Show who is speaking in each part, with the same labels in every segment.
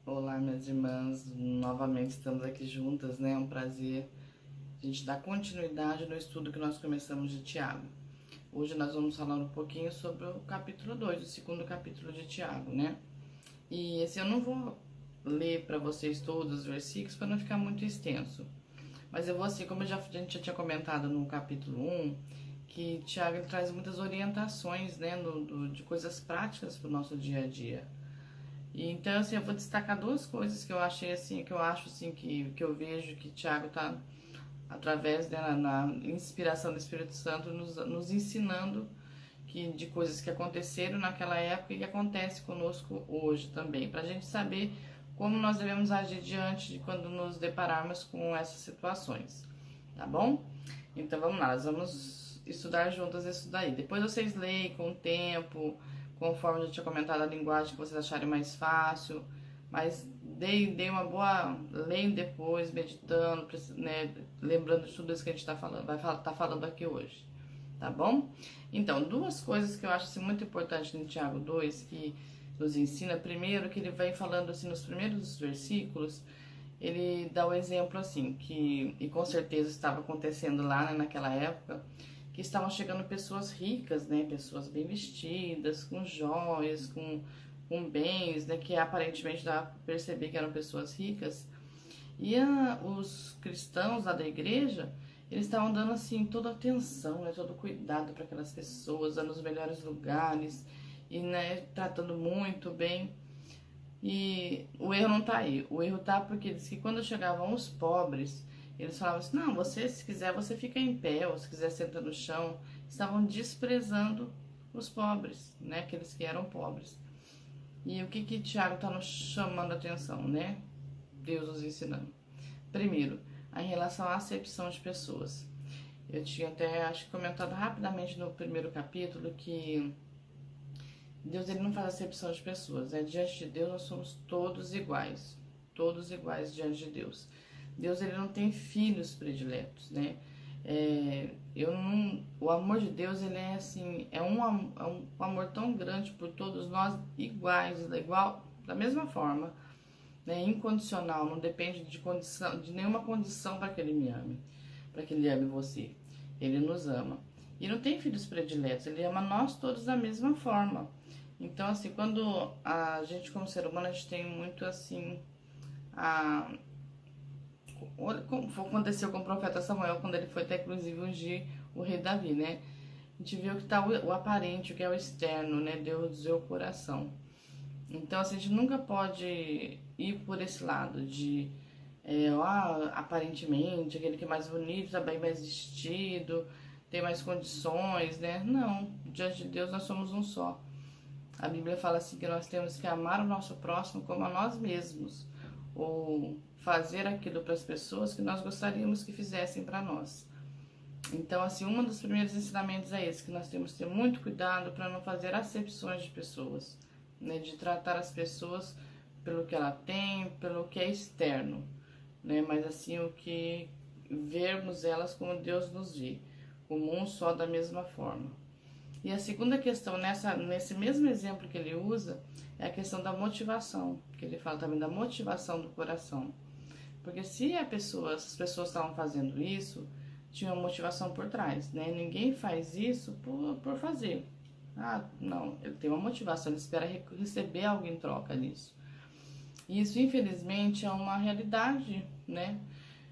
Speaker 1: Olá, minhas irmãs, novamente estamos aqui juntas, né? É um prazer a gente dar continuidade no estudo que nós começamos de Tiago. Hoje nós vamos falar um pouquinho sobre o capítulo 2, o segundo capítulo de Tiago, né? E esse eu não vou ler para vocês todos os versículos para não ficar muito extenso. Mas eu vou assim, como a gente já tinha comentado no capítulo 1, que Tiago ele traz muitas orientações, né, de coisas práticas para o nosso dia a dia. E, então, assim, eu vou destacar duas coisas que eu achei, assim, que eu acho, assim, que eu vejo que Tiago tá, através, né, na inspiração do Espírito Santo, nos ensinando de coisas que aconteceram naquela época e que acontece conosco hoje também, para a gente saber como nós devemos agir diante de quando nos depararmos com essas situações, tá bom? Então, vamos lá, nós vamos estudar juntas isso daí. Depois vocês leem com o tempo, conforme eu tinha comentado a linguagem que vocês acharem mais fácil, mas dei uma boa. Leem depois, meditando, né, lembrando de tudo isso que a gente tá falando, tá falando aqui hoje, tá bom? Então, duas coisas que eu acho assim, muito importantes no Tiago 2 que nos ensina. Primeiro, que ele vai falando assim nos primeiros versículos, ele dá o exemplo assim, e com certeza estava acontecendo lá, né, naquela época, que estavam chegando pessoas ricas, né, pessoas bem vestidas, com joias, com bens, né, que aparentemente dá para perceber que eram pessoas ricas. E os cristãos lá da igreja, eles estavam dando assim toda a atenção, né, todo o cuidado para aquelas pessoas, dando os melhores lugares e, né, tratando muito bem. E o erro não tá aí. O erro tá porque diz que quando chegavam os pobres, eles falavam assim: não, você, se quiser, você fica em pé, ou se quiser, senta no chão. Estavam desprezando os pobres, né? Aqueles que eram pobres. E o que Tiago tá nos chamando a atenção, né? Deus nos ensinando. Primeiro, em relação à acepção de pessoas. Eu tinha até, acho que comentado rapidamente no primeiro capítulo que Deus ele não faz acepção de pessoas, né? Diante de Deus nós somos todos iguais diante de Deus. Deus ele não tem filhos prediletos, né? O amor de Deus ele é assim, é um amor tão grande por todos nós iguais, da mesma forma, né? Incondicional, não depende de condição, de nenhuma condição para que ele me ame, para que ele ame você. Ele nos ama. E não tem filhos prediletos, ele ama nós todos da mesma forma. Então, assim, quando a gente, como ser humano, a gente tem muito assim. A... Como aconteceu com o profeta Samuel, quando ele foi até inclusive ungir o rei Davi, né? A gente viu que tá o aparente, o que é o externo, né? Deus vê o coração. Então, assim, a gente nunca pode ir por esse lado de aparentemente, aquele que é mais bonito, tá bem mais vestido, tem mais condições, né? Não, diante de Deus nós somos um só. A Bíblia fala assim que nós temos que amar o nosso próximo como a nós mesmos, ou fazer aquilo para as pessoas que nós gostaríamos que fizessem para nós. Então, assim, um dos primeiros ensinamentos é esse, que nós temos que ter muito cuidado para não fazer acepções de pessoas, né? De tratar as pessoas pelo que ela tem, pelo que é externo, né? Mas assim, o que vermos elas como Deus nos vê, como um só da mesma forma. E a segunda questão, nesse mesmo exemplo que ele usa, é a questão da motivação, que ele fala também da motivação do coração. Porque se as pessoas estavam fazendo isso, tinha uma motivação por trás, né? Ninguém faz isso por fazer. Ah, não, ele tem uma motivação, ele espera receber algo em troca disso. E isso, infelizmente, é uma realidade, né?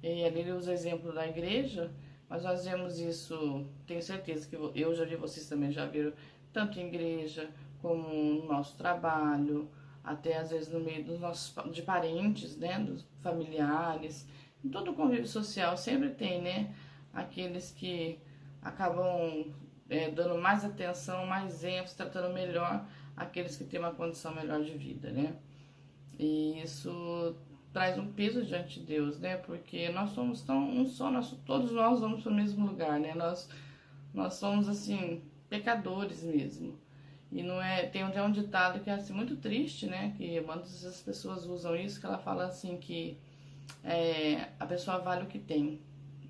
Speaker 1: E ali ele usa o exemplo da igreja, mas nós vemos isso, tenho certeza que eu já vi, vocês também já viram, tanto em igreja como no nosso trabalho, até às vezes no meio dos nossos de parentes, né, dos familiares, em todo o convívio social sempre tem, né, aqueles que acabam dando mais atenção, mais ênfase, tratando melhor aqueles que têm uma condição melhor de vida, né? E isso traz um peso diante de Deus, né? Porque nós somos tão um só, todos nós vamos para o mesmo lugar, né? Nós somos assim pecadores mesmo. E não é, tem até um ditado que é assim muito triste, né? Que muitas das pessoas usam isso, que ela fala assim que a pessoa vale o que tem.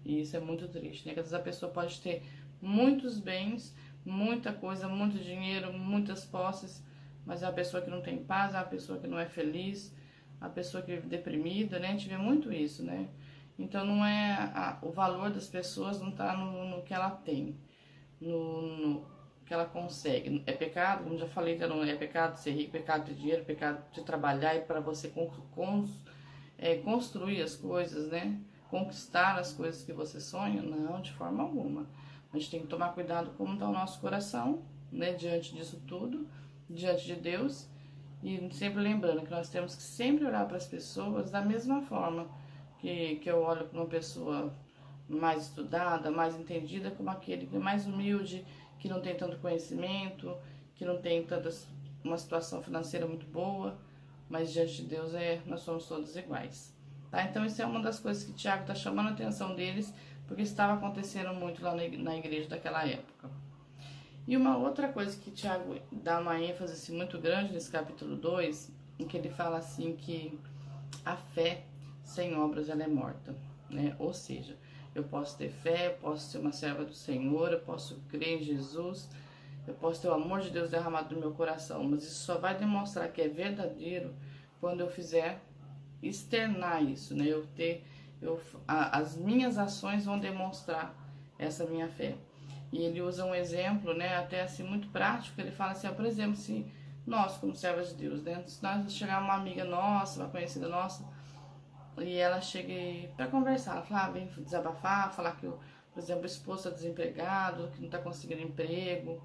Speaker 1: E isso é muito triste, né? Que às vezes a pessoa pode ter muitos bens, muita coisa, muito dinheiro, muitas posses, mas é uma pessoa que não tem paz, é uma pessoa que não é feliz, a pessoa que vive deprimida, né? A gente vê muito isso, né? Então não é o valor das pessoas não está no que ela tem, no que ela consegue. É pecado, como já falei, não é pecado ser rico, pecado ter dinheiro, pecado de trabalhar e para você construir as coisas, né? Conquistar as coisas que você sonha? Não, de forma alguma. A gente tem que tomar cuidado como está o nosso coração, né? Diante disso tudo, diante de Deus. E sempre lembrando que nós temos que sempre olhar para as pessoas da mesma forma que eu olho para uma pessoa mais estudada, mais entendida, como aquele que é mais humilde, que não tem tanto conhecimento, que não tem uma situação financeira muito boa, mas diante de Deus nós somos todos iguais. Tá? Então isso é uma das coisas que Tiago está chamando a atenção deles, porque estava acontecendo muito lá na igreja daquela época. E uma outra coisa que Tiago dá uma ênfase assim, muito grande nesse capítulo 2, em que ele fala assim que a fé sem obras ela é morta, né? Ou seja, eu posso ter fé, posso ser uma serva do Senhor, eu posso crer em Jesus, eu posso ter o amor de Deus derramado no meu coração, mas isso só vai demonstrar que é verdadeiro quando eu fizer externar isso, né? As minhas ações vão demonstrar essa minha fé. E ele usa um exemplo, né, até assim muito prático. Ele fala assim, por exemplo, se nós como servas de Deus, né, se nós chegar uma amiga nossa, uma conhecida nossa, e ela chega para conversar, ela fala, vem desabafar, falar que, por exemplo, o esposo está desempregado, que não está conseguindo emprego,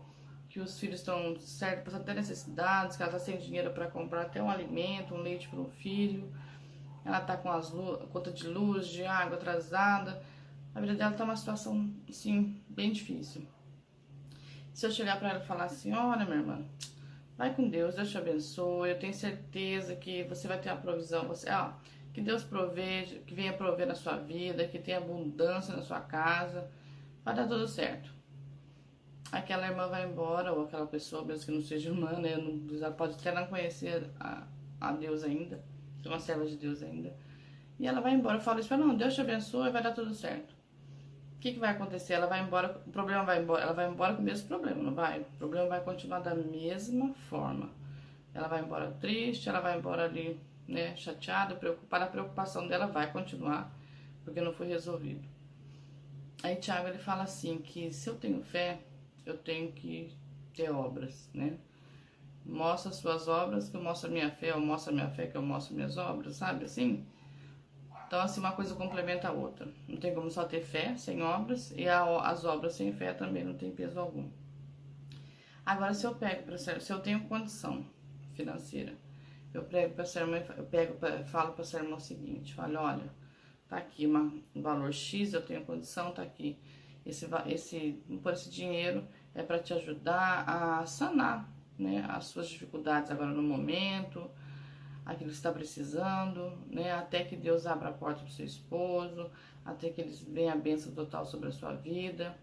Speaker 1: que os filhos estão certos, passando até necessidades, que ela está sem dinheiro para comprar até um alimento, um leite para um filho, ela está com a conta de luz, de água atrasada, a vida dela está uma situação, assim, bem difícil. Se eu chegar para ela e falar assim, olha, minha irmã, vai com Deus, Deus te abençoe, eu tenho certeza que você vai ter a provisão, que Deus proveja, que venha prover na sua vida, que tenha abundância na sua casa, vai dar tudo certo. Aquela irmã vai embora, ou aquela pessoa, mesmo que não seja irmã, né, ela pode até não conhecer a Deus ainda, ser uma serva de Deus ainda, e ela vai embora. Eu falo isso para não, Deus te abençoe, vai dar tudo certo. O que vai acontecer? Ela vai embora, o problema vai embora, ela vai embora com o mesmo problema, não vai? O problema vai continuar da mesma forma. Ela vai embora triste, ela vai embora ali, né, chateada, preocupada, a preocupação dela vai continuar, porque não foi resolvido. Aí Tiago ele fala assim, que se eu tenho fé, eu tenho que ter obras, né? Mostra as suas obras que eu mostro a minha fé, eu mostro a minha fé que eu mostro minhas obras, sabe assim? Então, assim, uma coisa complementa a outra. Não tem como só ter fé sem obras, e as obras sem fé também não tem peso algum. Agora, se eu tenho condição financeira, eu falo para a sua irmã o seguinte, falo, olha, tá aqui um valor X, eu tenho condição, tá aqui. Por esse dinheiro é para te ajudar a sanar, né, as suas dificuldades agora no momento, aquilo que você está precisando, né? Até que Deus abra a porta para o seu esposo, até que eles venham a bênção total sobre a sua vida,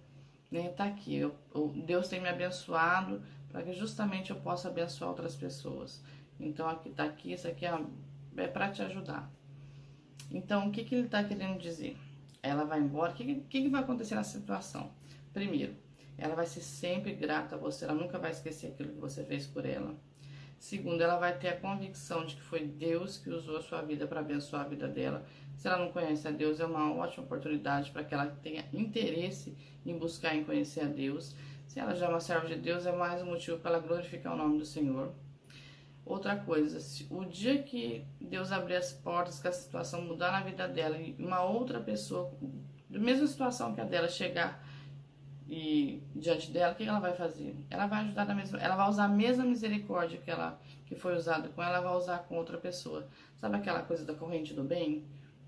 Speaker 1: né? Tá aqui, Deus tem me abençoado para que justamente eu possa abençoar outras pessoas. Então aqui tá aqui, isso aqui é para te ajudar. Então o que ele está querendo dizer? Ela vai embora, o que vai acontecer nessa situação? Primeiro, ela vai ser sempre grata a você, ela nunca vai esquecer aquilo que você fez por ela. Segundo, ela vai ter a convicção de que foi Deus que usou a sua vida para abençoar a vida dela. Se ela não conhece a Deus, é uma ótima oportunidade para que ela tenha interesse em buscar e conhecer a Deus. Se ela já é uma serva de Deus, é mais um motivo para ela glorificar o nome do Senhor. Outra coisa, o dia que Deus abrir as portas, que a situação mudar na vida dela e uma outra pessoa, da mesma situação que a dela, chegar e diante dela, o que ela vai fazer? Ela vai ajudar ela vai usar a mesma misericórdia que foi usada com ela, vai usar com outra pessoa. Sabe aquela coisa da corrente do bem?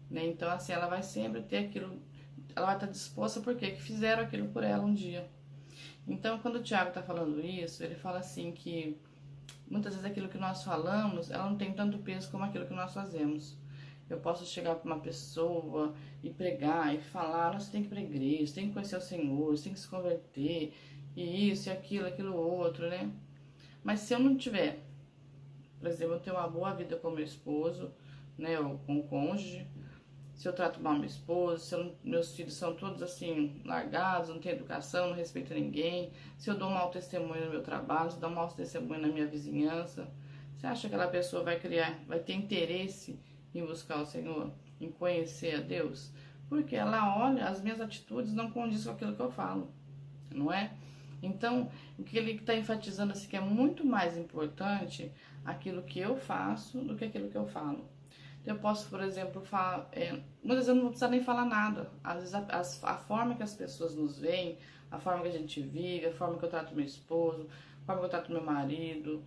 Speaker 1: Né? Então, assim, ela vai sempre ter aquilo, ela vai estar disposta porque que fizeram aquilo por ela um dia. Então, quando o Tiago está falando isso, ele fala assim que muitas vezes aquilo que nós falamos, ela não tem tanto peso como aquilo que nós fazemos. Eu posso chegar para uma pessoa e pregar e falar, você tem que ir para a igreja, você tem que conhecer o Senhor, você tem que se converter, e isso, e aquilo outro, né? Mas se eu não tiver, por exemplo, eu tenho uma boa vida com meu esposo, né, ou com o cônjuge, se eu trato mal meu esposo, meus filhos são todos assim, largados, não têm educação, não respeitam ninguém, se eu dou mau testemunho no meu trabalho, se eu dou mau testemunho na minha vizinhança, Você acha que aquela pessoa vai ter interesse em buscar o Senhor, em conhecer a Deus? Porque ela olha, as minhas atitudes não condizem com aquilo que eu falo, não é? Então, o que ele está enfatizando assim, que é muito mais importante aquilo que eu faço do que aquilo que eu falo. Eu posso, por exemplo, falar, muitas vezes eu não vou precisar nem falar nada. Às vezes a forma que as pessoas nos veem, a forma que a gente vive, a forma que eu trato meu esposo, a forma que eu trato meu marido,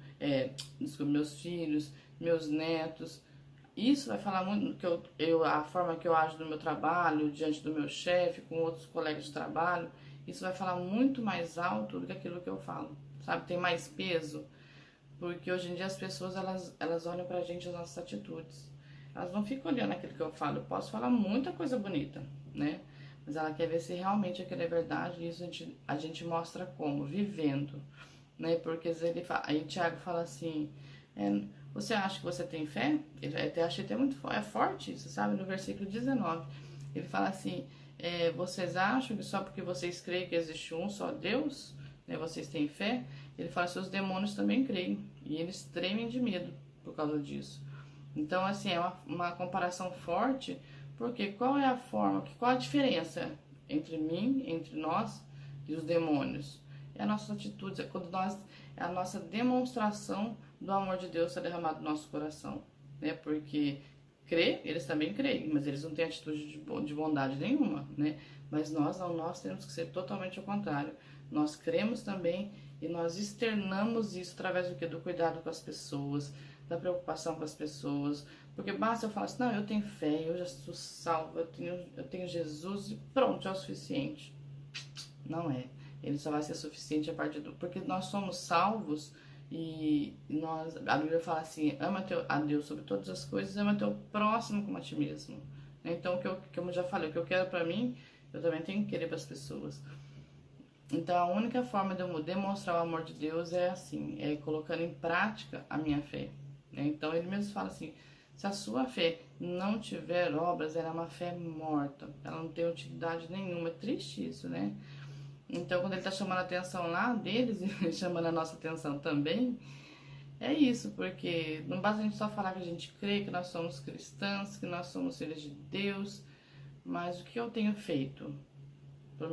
Speaker 1: desculpa, meus filhos, meus netos. Isso vai falar muito a forma que eu ajo no meu trabalho, diante do meu chefe, com outros colegas de trabalho. Isso vai falar muito mais alto do que aquilo que eu falo, sabe? Tem mais peso, porque hoje em dia as pessoas elas olham pra gente as nossas atitudes. Elas não ficam olhando aquilo que eu falo. Eu posso falar muita coisa bonita, né? Mas ela quer ver se realmente aquilo é verdade. E isso a gente mostra como? Vivendo, né? Porque aí Tiago fala assim: você acha que você tem fé? Ele até achei até muito forte isso, sabe? No versículo 19. Ele fala assim: vocês acham que só porque vocês creem que existe um só Deus, né, vocês têm fé? Ele fala que os demônios também creem e eles tremem de medo por causa disso. Então, assim, é uma comparação forte, porque qual é a forma, qual a diferença entre mim, entre nós e os demônios? É a nossa atitude, é a nossa demonstração do amor de Deus ser derramado no nosso coração, né? Porque crer, eles também creem, mas eles não têm atitude de bondade nenhuma, né? Mas nós temos que ser totalmente ao contrário. Nós cremos também e nós externamos isso através do quê? Do cuidado com as pessoas, da preocupação com as pessoas. Porque basta eu falar assim, não, eu tenho fé, eu já sou salvo, eu tenho Jesus e pronto, é o suficiente. Não é. Ele só vai ser suficiente a partir do... Porque nós somos salvos e a Bíblia fala assim, ama a Deus sobre todas as coisas, ama teu próximo como a ti mesmo. Então, como eu já falei, o que eu quero pra mim, eu também tenho que querer para as pessoas. Então, a única forma de eu demonstrar o amor de Deus é assim, é colocando em prática a minha fé. Então, ele mesmo fala assim, se a sua fé não tiver obras, ela é uma fé morta. Ela não tem utilidade nenhuma. É triste isso, né? Então, quando ele está chamando a atenção lá deles e chamando a nossa atenção também, é isso, porque não basta a gente só falar que a gente crê, que nós somos cristãs, que nós somos filhos de Deus, mas o que eu tenho feito?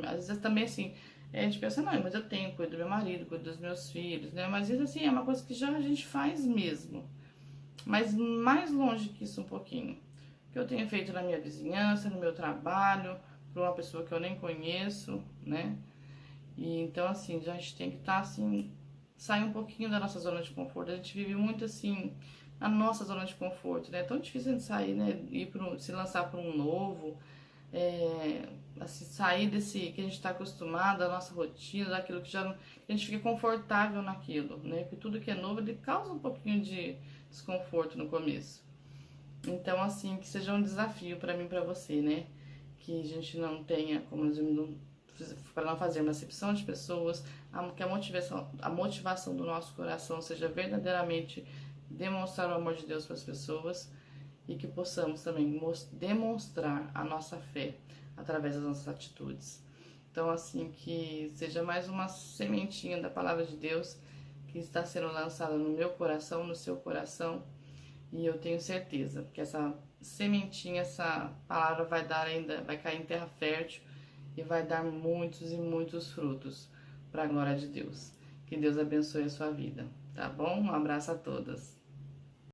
Speaker 1: Às vezes também assim, a gente pensa, não, mas eu tenho, cuido do meu marido, cuido dos meus filhos, né? Mas isso assim, é uma coisa que já a gente faz mesmo. Mas mais longe que isso um pouquinho. O que eu tenho feito na minha vizinhança, no meu trabalho, para uma pessoa que eu nem conheço, né? E então assim, a gente tem que estar assim, sair um pouquinho da nossa zona de conforto. A gente vive muito assim, na nossa zona de conforto, né? É tão difícil a gente sair, né? Se lançar para um novo, assim, sair desse que a gente está acostumado, da nossa rotina, daquilo que a gente fica confortável naquilo, né? Porque tudo que é novo, ele causa um pouquinho de desconforto no começo. Então, assim, que seja um desafio para mim e para você, né? Que a gente não tenha, como nós vimos, para não fazer uma acepção de pessoas, que a motivação do nosso coração seja verdadeiramente demonstrar o amor de Deus para as pessoas e que possamos também demonstrar a nossa fé através das nossas atitudes. Então, assim, que seja mais uma sementinha da palavra de Deus que está sendo lançada no meu coração, no seu coração, e eu tenho certeza que essa sementinha, essa palavra vai cair em terra fértil e vai dar muitos e muitos frutos para a glória de Deus. Que Deus abençoe a sua vida, tá bom? Um abraço a todas.